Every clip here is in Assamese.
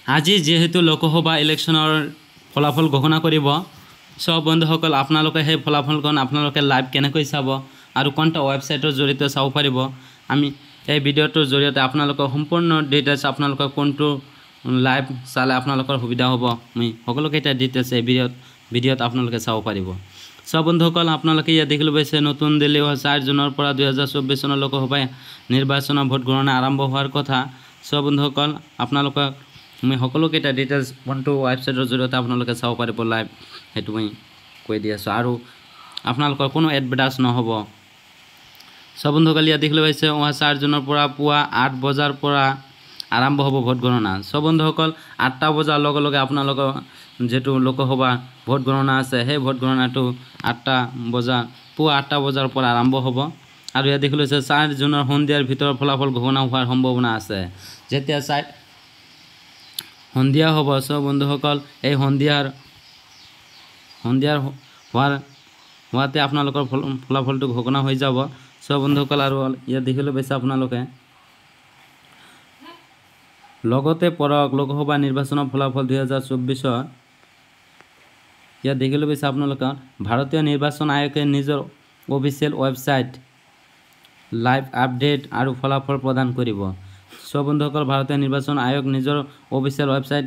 আজি যেহেতু লোকসভা ইলেকশনৰ ফলাফল ঘোষণা কৰিব, সব বন্ধুসকল আপোনালোকে সেই ফলাফলখন আপোনালোকে লাইভ কেনেকৈ চাব আৰু কোনটা ৱেবছাইটৰ জৰিয়তে চাব পাৰিব, আমি এই ভিডিঅ'টোৰ জৰিয়তে আপোনালোকৰ সম্পূৰ্ণ ডিটেইলছ আপোনালোকৰ কোনটো লাইভ চালে আপোনালোকৰ সুবিধা হ'ব, আমি সকলোকেইটা ডিটেইলছ এই ভিডিঅ'ত আপোনালোকে চাব পাৰিব। সব বন্ধুসকল আপোনালোকে ইয়াত দেখিবলৈ পাইছে নতুন দিল্লী 4 জুনৰ পৰা 2024 চনৰ লোকসভা নিৰ্বাচনৰ ভোট গণনা আৰম্ভ হোৱাৰ কথা। সব বন্ধুসকল আপোনালোকে আমি সকলোকেইটা ডিটেইলছ কোনটো ৱেবছাইটৰ জৰিয়তে আপোনালোকে চাব পাৰিব লাইভ সেইটো মই কৈ দি আছোঁ আৰু আপোনালোকৰ কোনো এডভাৰটাইজ নহ'ব। সব বন্ধুসকল ইয়াত দেখিবলৈ পাইছে 4 জুনৰ পৰা পুৱা 8 বজাৰ পৰা আৰম্ভ হ'ব ভোট গণনা। সব বন্ধুসকল 8টা বজাৰ লগে লগে আপোনালোকৰ যেটো লোকসভা ভোট গণনা আছে সেই ভোট গণনাটো 8টা বজা পুৱা 8টা বজাৰ পৰা আৰম্ভ হ'ব আৰু ইয়াত দেখিবলৈ পাইছে 4 জুনৰ সন্ধিয়াৰ ভিতৰত ফলাফল ঘোষণা হোৱাৰ সম্ভাৱনা আছে। যেতিয়া সন্ধিয়া হ'ব সব বন্ধুসকল এই সন্ধিয়াৰ হোৱাতে আপোনালোকৰ ফলাফলটো ঘোষণা হৈ যাব। সব বন্ধুসকল আৰু ইয়াত দেখিবলৈ পাইছে আপোনালোকে লগতে পৰক লোকসভা নিৰ্বাচনৰ ফলাফল 2024 ইয়াত দেখিবলৈ পাইছে আপোনালোকে ভাৰতীয় নিৰ্বাচন আয়োগে নিজৰ অফিচিয়েল ৱেবছাইট লাইভ আপডেট আৰু ফলাফল প্ৰদান কৰিব। সব বন্ধুসকল ভাৰতীয় নিৰ্বাচন আয়োগ নিজৰ অফিচিয়েল ৱেবছাইট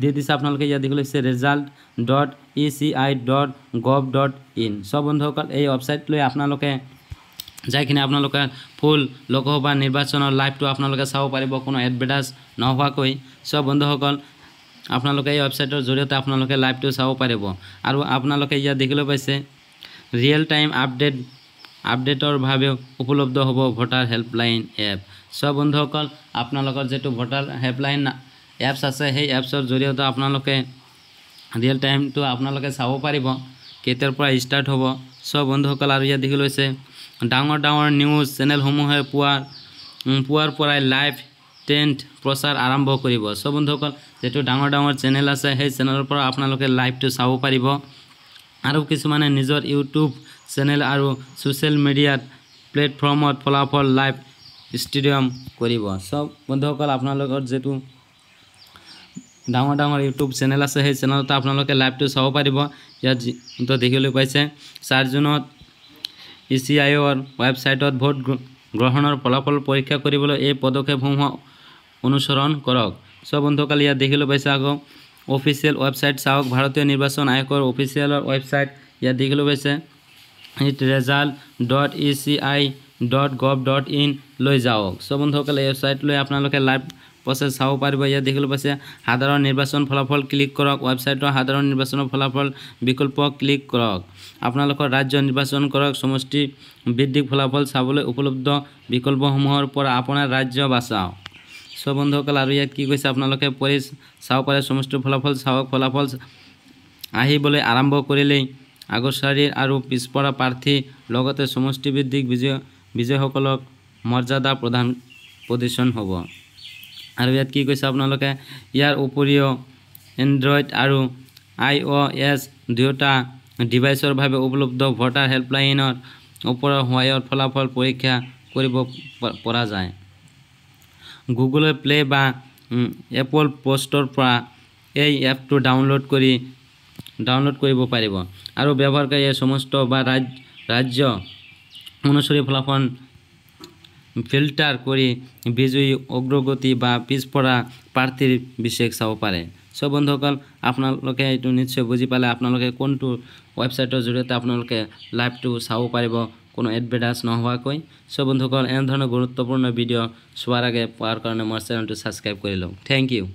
দি দিছে আপোনালোকে ইয়াত দেখিবলৈ পাইছে result.eci.gov.in। সব বন্ধুসকল এই ৱেবছাইট লৈ আপোনালোকে যাইকিনে আপোনালোকে ফুল লোকসভা নিৰ্বাচনৰ লাইভটো আপোনালোকে চাব পাৰিব কোনো এডভাৰটাইজ নোহোৱাকৈ। সব বন্ধুসকল আপোনালোকে এই ৱেবছাইটৰ জৰিয়তে আপোনালোকে লাইভটো চাব পাৰিব আৰু আপোনালোকে ইয়াত দেখিবলৈ পাইছে ৰিয়েল টাইম আপডেটৰ ভাৱে উপলব্ধ হ'ব ভোটাৰ হেল্পলাইন এপ। সব বন্ধুসকল আপোনালোকৰ যেটো ভোটাৰ হেল্পলাইন এপছ আছে সেই এপছৰ জৰিয়তে আপোনালোকে ৰিয়েল টাইমটো আপোনালোকে চাব পাৰিব কেতিয়াৰ পৰা ষ্টাৰ্ট হ'ব। সব বন্ধুসকল আৰু ইয়াত দেখিবলৈ পাইছে ডাঙৰ নিউজ চেনেলসমূহে পুৱাৰ পৰাই লাইভ ট্ৰেণ্ড প্ৰচাৰ আৰম্ভ কৰিব। সব বন্ধুসকল যেটো ডাঙৰ চেনেল আছে সেই চেনেলৰ পৰা আপোনালোকে লাইভটো চাব পাৰিব আৰু কিছুমানে নিজৰ ইউটিউব চেনেল আৰু সোশ্যাল মিডিয়াত প্লেটফৰ্মত ফলাফল লাইভ ষ্ট্ৰীম কৰিব। সব বন্ধুসকল আপোনালোকৰ যেটো ডাঙৰ ইউটিউব চেনেল আছে সেই চেনেলত আপোনালোকে লাইভটো চাব পাৰিব। ইয়াত দেখিবলৈ পাইছে 4 জুনত ECIৰ ৱেবছাইটত ভোট গ্ৰহণৰ ফলাফল পৰীক্ষা কৰিবলৈ এই পদক্ষেপসমূহ অনুসৰণ কৰক। সব বন্ধুসকল ইয়াত দেখিবলৈ পাইছে আকৌ অফিচিয়েল ৱেবছাইট চাওক ভাৰতীয় নিৰ্বাচন আয়োগৰ অফিচিয়েল ৱেবছাইট ইয়াত দেখিবলৈ পাইছে result.eci.gov.in লৈ যাওক। সব বন্ধুসকল এই ৱেবছাইট লৈ আপোনালোকে লাইভ প্ৰচেছ চাব পাৰিব। ইয়াত দেখিবলৈ পাইছে সাধাৰণ নিৰ্বাচন ফলাফল ক্লিক কৰক ৱেবছাইটৰ সাধাৰণ নিৰ্বাচনৰ ফলাফল বিকল্প ক্লিক কৰক আপোনালোকৰ ৰাজ্য নিৰ্বাচন কৰক সমষ্টি ভিত্তিক ফলাফল চাবলৈ উপলব্ধ বিকল্পসমূহৰ পৰা আপোনাৰ ৰাজ্য বাছাওক। সব বন্ধুসকল আৰু ইয়াত কি কৈছে আপোনালোকে পঢ়ি চাব পাৰে সমষ্টিৰ ফলাফল চাওক ফলাফল আহিবলৈ আৰম্ভ কৰিলেই আগশাৰীৰ আৰু পিছপৰা প্ৰাৰ্থী লগতে সমষ্টি ভিত্তিক বিজয়সকলক মৰ্যাদা প্ৰদান হ'ব। আৰু ইয়াত কি কৈছে আপোনালোকে ইয়াৰ উপৰিও এণ্ড্ৰইড আৰু iOS দুয়োটা ডিভাইচৰ বাবে উপলব্ধ ভোটাৰ হেল্পলাইনৰ ওপৰৰ সহায়ত ফলাফল পৰীক্ষা কৰিব পৰা যায়। গুগল প্লে বা এপল ষ্ট'ৰৰ পৰা এই এপটো ডাউনলোড কৰিব পাৰিব আৰু ব্যৱহাৰকাৰীয়ে সমষ্ট বা ৰাজ্য অনুসৰি ফলাফল ফিল্টাৰ কৰি বিজয়ী অগ্ৰগতি বা পিছপৰা প্ৰাৰ্থীৰ বিশেষ চাব পাৰে। সব বন্ধুসকল আপোনালোকে এইটো নিশ্চয় বুজি পালে আপোনালোকে কোনটো ৱেবছাইটৰ জৰিয়তে আপোনালোকে লাইভটো চাব পাৰিব কোনো এডভাৰটাইজ নোহোৱাকৈ। সব বন্ধুসকল এনেধৰণৰ গুৰুত্বপূৰ্ণ ভিডিঅ' চোৱাৰ আগে পোৱাৰ কাৰণে মোৰ চেনেলটো ছাবস্ক্ৰাইব কৰি লওক। Thank U.